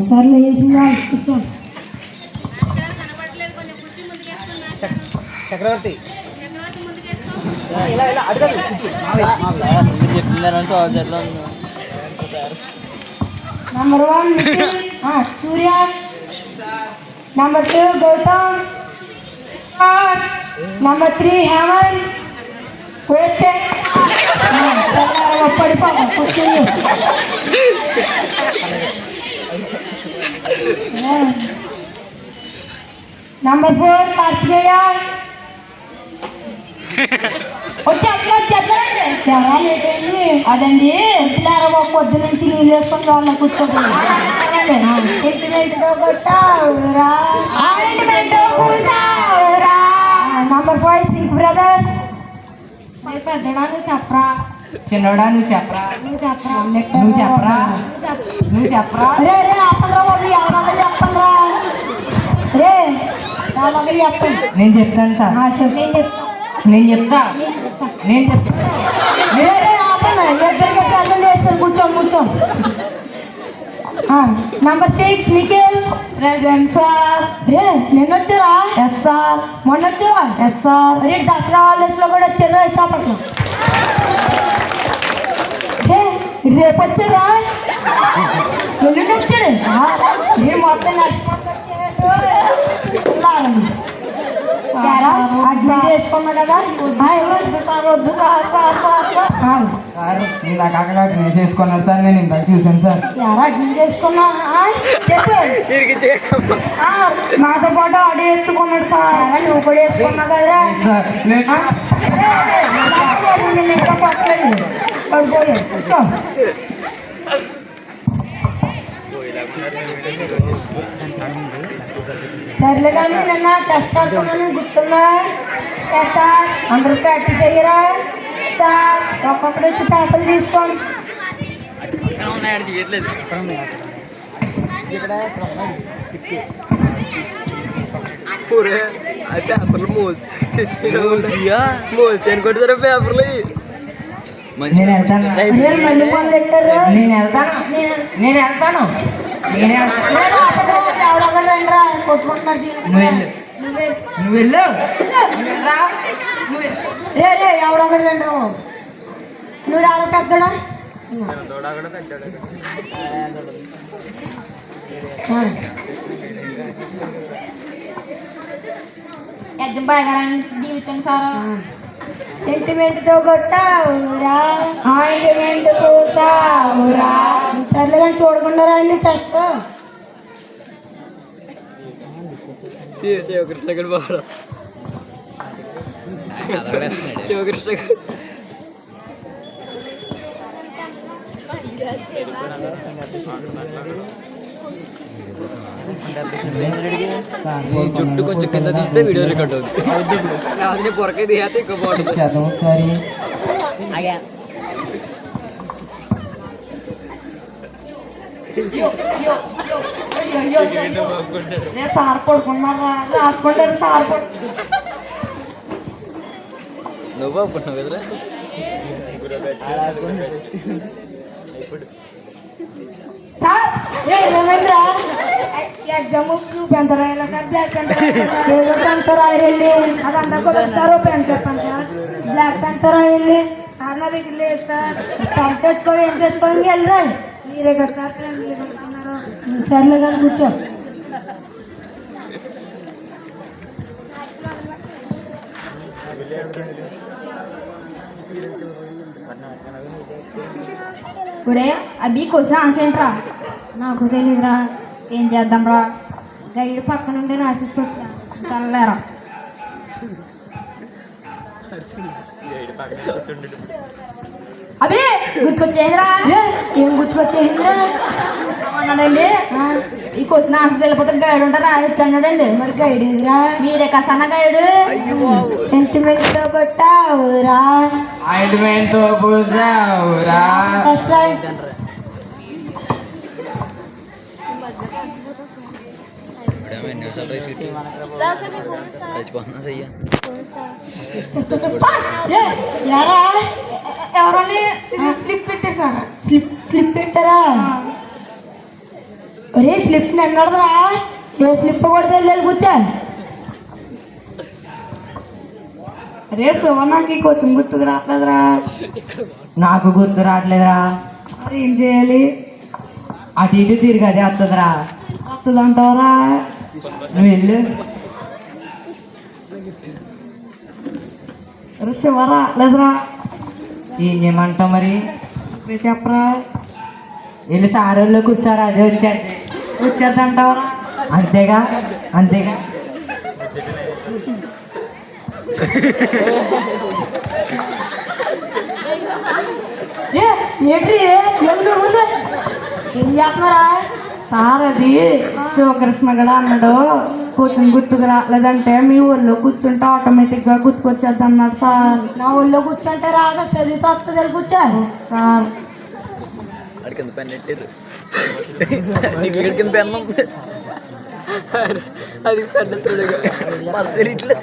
సర్లే వేసిందా కూర్చో. Chakravarthi number 1 Nikhil, Surya. Number 2 Gautam, number 3 Hemanth. వచ్చే పడిపోతా కూర్చొని. నంబర్ 4 కార్తికేయ. అదండి వచ్చినారా పొద్దు నుంచి నీళ్ళు వేసుకొని వాళ్ళ కూర్చోండి. Number 5 sync brothers. పెద్దడా నువ్వు చెప్పరా, చిన్నోడా నువ్వు చెప్పరా, నువ్వు చెప్పరా, నువ్వు చెప్పరా, నువ్వు చెప్పరా. రే రే అప్పండ్రా బాబు, ఎవరన్నా చెప్పండ్రా. రే ఎవరన్నా చెప్పండి. నేను చెప్తాను సార్, చెప్పు. నేను చెప్తా, నేను చెప్తా. రే రే ఆపండి, ఇద్దరికి అర్థం చేస్తారు. కూర్చో. నంబర్ 6 నిఖిల్. Present sir. రే నిన్న వచ్చారా? Yes sir. మొన్న వచ్చారా? Yes sir. రే దసరా హాలిడేస్ లో కూడా వచ్చారా? చాపట్ల. రేపు వచ్చారా? ఎల్లుండి వచ్చాడు. నేను మొత్తం అడ్మిట్ చేసుకున్నా కదా. వద్దు సార్. ఇందాక అక్కడ నేను చేసుకున్నాను సార్, నేను ఇందాక చూసాను సార్. అడ్మిట్ చేసుకున్నా నాతో పాటు ఆడి వేసుకున్నాడు సార్. నువ్వు కూడా వేసుకున్నా కదరా. ఇంకా పట్టలేదు. కూర్చో. సర్లే కానీ నిన్న టెస్ట్ ఆడుకున్నాను గుర్తున్నా సార్. అందరూ ప్రాక్టీస్ అయ్యారా సార్? ఒక్కొక్కటి వచ్చి పేపర్లు తీసుకోండి. పేపర్లు మోల్చి అనుకుంటారా పేపర్లు. నేను వెళ్తాను, మళ్ళీ మొదలు పెట్టారు. నేను వెళ్తాను, నేను వెళ్తాను. కొట్టుకుంటున్నారు. నువ్వు వెళ్ళు. రే రే ఎవడొకటి రండి రా. నువ్వు రాదు పెద్దడా. ఎగ్జామ్ బాగా జీవితం సారా. సెంటిమెంట్ తో కొట్టావురా, ఆయింట్మెంట్ చూసావురా. సర్లే కానీ చూడకుండా రండి టెస్ట్. శివకృష్ణ గడు బాగా శివకృష్ణ జుట్టు కొంచెం కింద తీస్తే వీడియో రికార్డ్ అవుతుంది. పొరకే తీస్తే ఎక్కువ బాగుంటుంది. ఒకసారి సార్ పడుకున్నారా? రాసుకుంటారు సార్. నువ్వు బాగుంటున్నావు కదరా. సార్ ఏమైందిరా? ఎగ్జామ్ పెంత రాయాలి సార్. బ్లాక్ ఏదో పెంత రాయాలి. అదంతా కూడా సార్ పెన్ చెప్పండి సార్. బ్లాక్ పెంత రాయాలి సార్. నా దగ్గర లేదు సార్. పెన్ తెచ్చుకో, ఏం తెచ్చుకో ఇంక వెళ్ళరా. మీరే కదా సార్ ఫ్రెండ్లీ కొడుతున్నారు. సర్లే కానీ కూర్చో. ఇప్పుడే అవి క్వశ్చన్ ఆన్సర్ ఏంట్రా? నాకు తెలియదురా. ఏం చేద్దాం రా? గైడ్ పక్కన ఉండే రాసేసుకొచ్చా. చల్లేరా. అవి గుర్తుకొచ్చేదిరా. ఏం గుర్తుకొచ్చేసిందిరా అన్నాడండి. ఈ క్వశ్చన్ ఆన్సర్ వెళ్ళిపోతే గైడ్ ఉంటారా అన్నాడండి. మరి గైడ్ ఏదిరా? మీరే కసన్న గైడ్. సెంటిమెంట్ తో కొట్టావురా, ఆయింట్మెంట్ తో పూసావురా. ఎవరని స్లిప్ పెట్టారా? స్లిప్ పెట్టారా? ఒరే స్లిప్ ఎన్నడరా ఏ స్లిప్ కూడా తెలియదు కూర్చో అరే సువర్ణకి కొంచెం గుర్తుకు రావట్లేదురా నాకు గుర్తు రావట్లేదురా మరి ఏం చేయాలి అటు ఇటు తిరిగి అదే వస్తుందిరా వస్తుందంటావరా నువ్వు వెళ్ళు అరే శివ రావట్లేదురా ఏం చేయమంటావు మరి మీరు చెప్పరా వెళ్ళి సారోళ్ళు కూర్చోరా అదే వచ్చేది వచ్చేద్దంటావరా అంతేగా అంతేగా ఏంటి ఏం చేస్తున్నారా సార్ అది శివకృష్ణ గడ అన్నాడు కొంచెం గుర్తుకు రాలేదంటే మీ ఊళ్ళో కూర్చుంటే ఆటోమేటిక్గా గుర్తుకొచ్చేద్ది అన్నాడు సార్ నా ఊళ్ళో కూర్చుంటే రాగా చదివితే వస్తుంది కూర్చోరు సార్ కింద పెన్ పెట్టారు కింద పెన్ ఉంది అది పెన్ ఇట్లా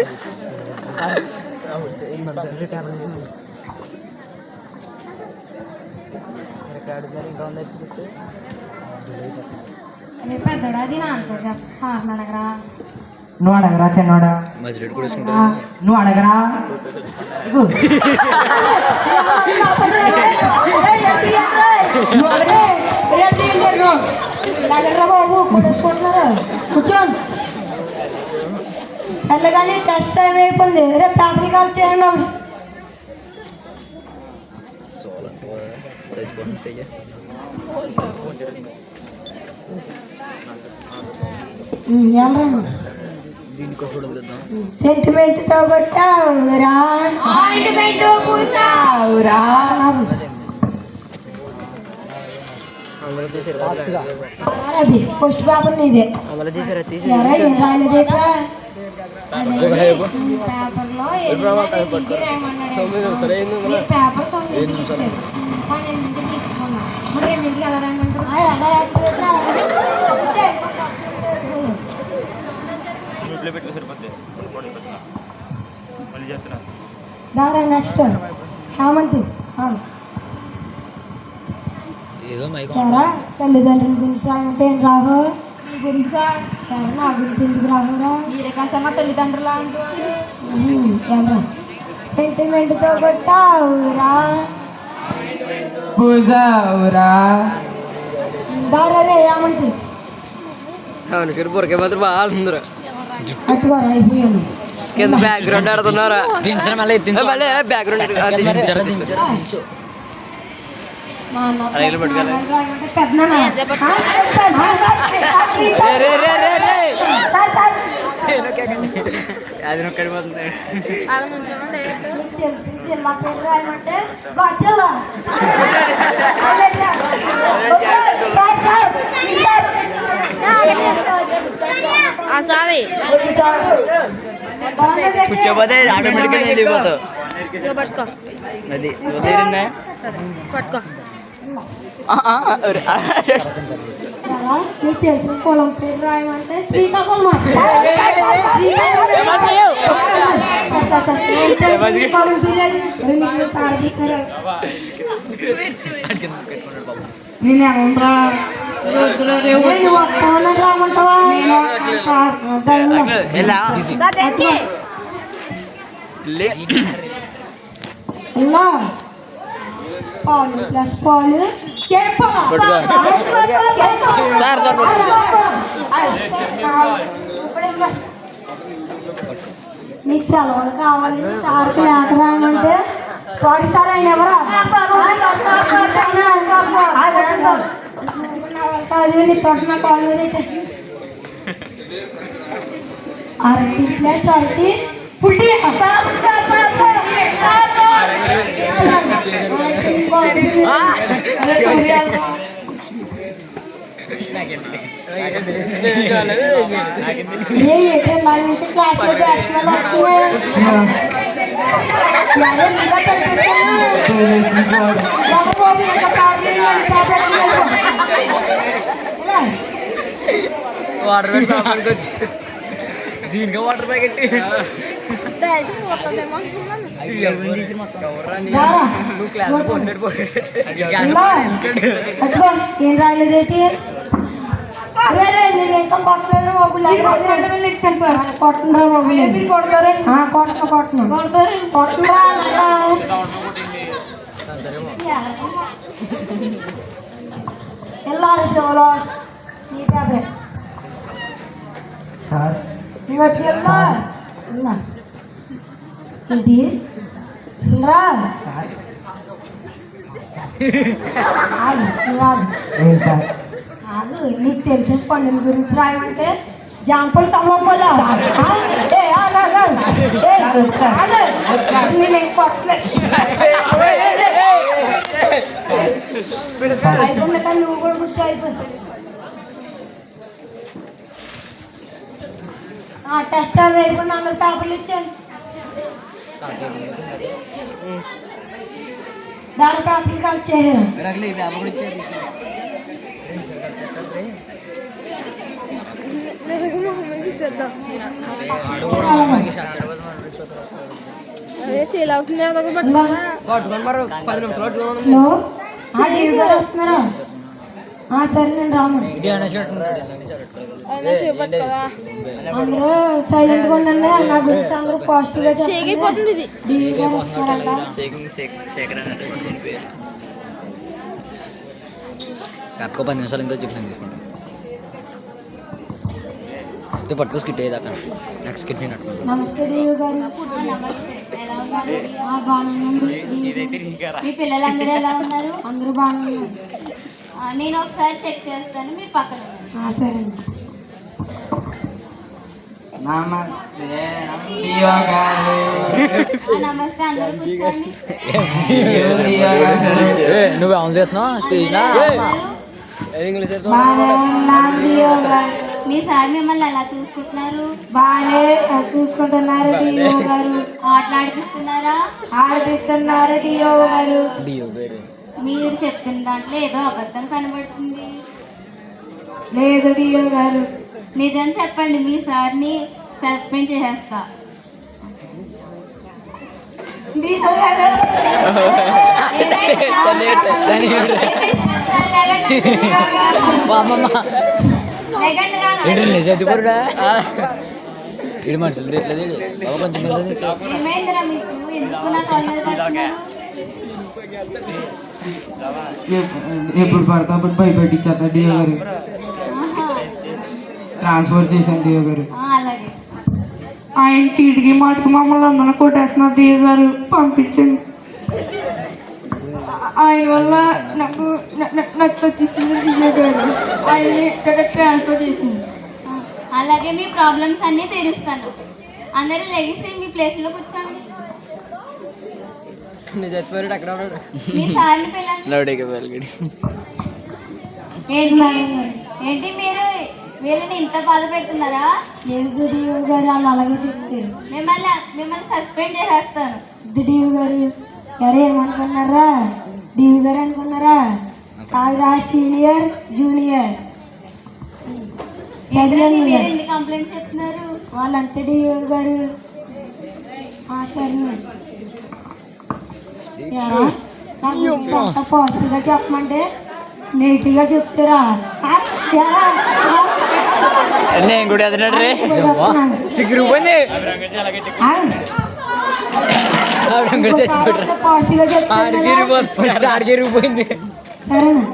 పెద్దడా అది నా ఆన్సర్ సార్ అడగరా నువ్వు అడగరా చిన్నోడా మజిరెడ్ కూడా వేసుకుంటా నువ్వు అడగరా ఇగో. బాబు కూర్చోండి వెళ్ళగానే టెస్ట్ టైం అయిపోయింది రేపు పేపర్ కాల్ చేయండి అప్పుడు చచ్చిపోవడం చెయ్య దీనికి ఫోటో తెద్దాం సెంటిమెంట్ తో కొట్టావురా పూసావురా అందులో తీసారు అది ఫస్ట్ పేపర్ నీదే అందులో తీసారా ఎరా ఏం రాయలేదేట్రా తీసి పేపర్లో తొమ్మిది నిమిషాలు అయింది పేపర్ 9 నిమిషాలు 12 తీసుకున్నా మరి 2 ఎలా దారా నెక్స్ట్ హేమంతి ఏదో మైక్ ఎరా తల్లిదండ్రుల గురించి అంటే ఏం రావు మీ గురించా నా గురించి ఎందుకు రావురా మీరే కాసమ్మా తల్లిదండ్రులు అంటారు ఎలా సెంటిమెంట్తో కొట్టావురా పూజావురా దారా రే హేమంతి అనుష్కర్ పొరకే మాత్రం బాగా ఆడుతుందిరా అట్టుకోరా అయిపోయాను కింద బ్యాక్గ్రౌండ్ ఆడుతున్నారా మళ్ళీ బ్యాక్గ్రౌండ్ మా అన్న రైలు పట్టుకెళ్ళి. పెద్దనా అది నొక్కడి పోతుంది నీకు తెలిసి జిల్లా పేరు రాయమంటే గొడ్డలా. కూర్చోపోతే ఆటోమేటిక్గా వెళ్ళిపోతావు అది వదిలిందా నీకు తెలిసిన పొలం పేరు రాయమంటే శ్రీకాకుళం. నేనేమంటా వస్తామని రామంటావా ఇలా పాలు ప్లస్ పాలు సార్ నీకు సెలవులు కావాలి సార్కి లేక రాయమంటే సారీ సార్ ఆయన ఎవరా అది నీ తొట్టిన కాల్ మీద అరటి ప్లస్ అరటి పుట్టి క్లాస్ లో బ్యాట్స్మెన్ వాటర్ ప్యాకెట్ వచ్చి దీనికి వాటర్ ప్యాకెట్ నువ్వు క్లాస్ ఏం రాయలేదేంటి ఇంకా కొట్టలేదు బాబు ఇచ్చాను సార్ కొట్టండి బాబు మీరు కొడతారండి కొట్టరా వెళ్ళాలి షోలో నీ పేపరే సార్ ఇంకోటి వెళ్ళా ఏంటి రా సార్ ఆగు ఏంటి సార్ నీకు తెలిసిన పండుగ గురించి రాయమంటే జాంపల్ తమ్మపోలే నేను కొట్టలేదు అయిపోయింది కానీ నువ్వు కూడా గుర్తు అయిపోతుంది టెస్ట్ అవి అయిపోయింది అందరు పేపర్లు ఇచ్చాను దాని పేపర్లు కలిసి చేశారు అదే చేయలేవుతుంది అదొక పట్టుకొని మరి 10 నిమిషాలు పట్టుకొని హలో వస్తున్నారా సరే నేను రాను అయినా చేపట్టు కదా అందరూ సైలెంట్గా ఉండండి నా గురించి అందరూ పాజిటివ్గా షేక్ అయిపోతుంది ఇది డీవీ గారు వస్తున్నారంట కట్టుకో 10 నిమిషాలు ఇంకా చెప్పిన తీసుకుంటాం పట్టుకో స్కిట్ అయ్యేదాకా నెక్స్ట్ స్కిట్ నేను అట్టుకుంటాను. నమస్తే డీవీ గారు బాగున్నాను మీ పిల్లలందరూ ఎలా ఉన్నారు? అందరూ బాగున్నారు నేను ఒకసారి చెక్ చేస్తాను, మీరు పక్కన ఉండండి. సరే అండి నమస్తే డియో గారు నమస్తే, అందరూ కూర్చోండి. డియో గారు నువ్వు అవును చేస్తున్నావు స్టేజ్ బాగానే ఉన్నాను డియో గారు మీ సార్ మిమ్మల్ని ఎలా చూసుకుంటున్నారు? బాగానే చూసుకుంటున్నారు డియో గారు ఆటలాడిపిస్తున్నారా? ఆడిపిస్తున్నారు డియో గారు మీరు చెప్తున్న దాంట్లో ఏదో అబద్ధం కనబడుతుంది. లేదు డియో గారు నిజం చెప్పండి, మీ సార్ని సస్పెండ్ చేసేస్తా. డియో గారు ఇడు మనుషులు తిట్టలేదు కొంచెం ఏమైందిరా మీకు? ఎందుకు నా కాల్ మీద పడుతున్నారు? ఎప్పుడు పడతా అప్పుడు భయపెట్టించేస్తా డియో గారు ట్రాన్స్ఫర్ చేశాను డియో గారు అలాగే. ఆయన చీటికి మాటకి మమ్మల్ని అందరూ కొట్టేస్తున్నారు డియో గారు పంపించండి ఆయన వల్ల నాకు వచ్చేసింది డియో గారు ఆయన ఇక్కడ ట్రాన్స్ఫర్ చేసింది అలాగే మీ ప్రాబ్లమ్స్ అన్నీ తీరుస్తాను. అందరూ లెగిసి మీ ప్లేస్లో కూర్చోండి. చచ్చిపోయాడు అక్కడ మీ సార్ని పిల్లండి. ఏంటి మీరు వీళ్ళని ఇంత బాధ పెడుతున్నారా? లేదు డియో గారు వాళ్ళు అలాగే చెప్తారు మిమ్మల్ని సస్పెండ్ చేసేస్తాను. డియో గారు ఎవరు ఏమనుకున్నారా డియో గారు అనుకున్నారా కాదురా సీనియర్ జూనియర్ ఏంటండి మీరు ఎన్ని కంప్లైంట్స్ చెప్తున్నారు? వాళ్ళంతే డియో గారు సరే అంత పాజిటివ్గా చెప్పమంటే నెగిటివ్గా చెప్తారా నేను కూడా ఎదురాడు రే చిగురు పోయింది పాజిటివ్గా చెప్తారా ఆడికి పోయింది సరేనా